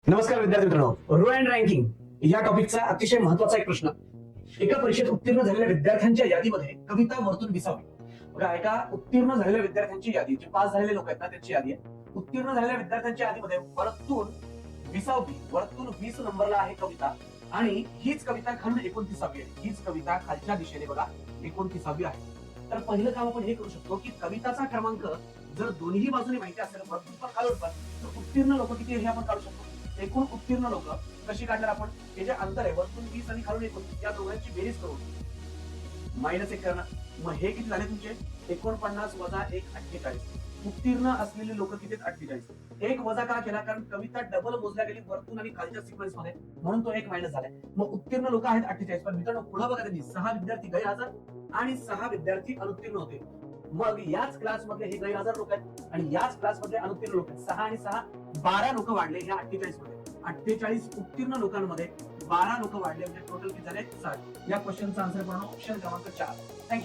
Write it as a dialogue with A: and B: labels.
A: नमस्कार विद्यार्थी मित्रांनो, रो अँड रँकिंग या टॉपिकचा अतिशय महत्वाचा एक प्रश्न. एका परीक्षेत उत्तीर्ण झालेल्या विद्यार्थ्यांच्या यादीमध्ये कविता वरतून विसावी. बघा, एका उत्तीर्ण झालेल्या विद्यार्थ्यांची यादी, जे पास झालेले लोक आहेत ना त्यांची यादी आहे. उत्तीर्ण झालेल्या विद्यार्थ्यांच्या यादीमध्ये वरतून विसावी, वरतून 20 नंबरला आहे कविता आणि हीच कविता खालून 29वी आहे. हीच कविता खालच्या दिशेने बघा 29वी आहे. तर पहिलं काम आपण हे करू शकतो की कविताचा क्रमांक जर दोन्ही बाजूने माहिती असेल, वरतून पण खालून पण, तर उत्तीर्ण लोक किती हे आपण काढू शकतो. एकूण उत्तीर्ण लोक कशी काढणार आपण? हे जे अंतर आहे वरतून 20 आणि खालून 29, या दोघांची बेरीज करून -1 करणार. मग हे किती झाले तुमचे? 49 वजा 1 48. उत्तीर्ण असलेले लोक किती? 48. एक वजा का केला? कारण कविता डबल मोजल्या गेली वरतून आणि खालच्या सिक्वेन्स मध्ये, म्हणून तो एक मायनस झालाय. मग उत्तीर्ण लोक आहेत 48. पण मित्रांनो पुढे बघा, त्यांनी 6 विद्यार्थी गैरहजर आणि 6 विद्यार्थी अनुत्तीर्ण होते. मग याच क्लास मधले हे गैरहजर लोक आहेत आणि याच क्लास मधले अनुत्तीर्ण लोक आहेत. 6 आणि 6 12 लोक वाढले ह्या 48 मध्ये. 48 उत्तीर्ण लोकांमध्ये 12 लोक वाढले, म्हणजे टोटल किती झाले? 60. या क्वेश्चनचा आन्सर पूर्ण ऑप्शन क्रमांक 4. थँक्यू.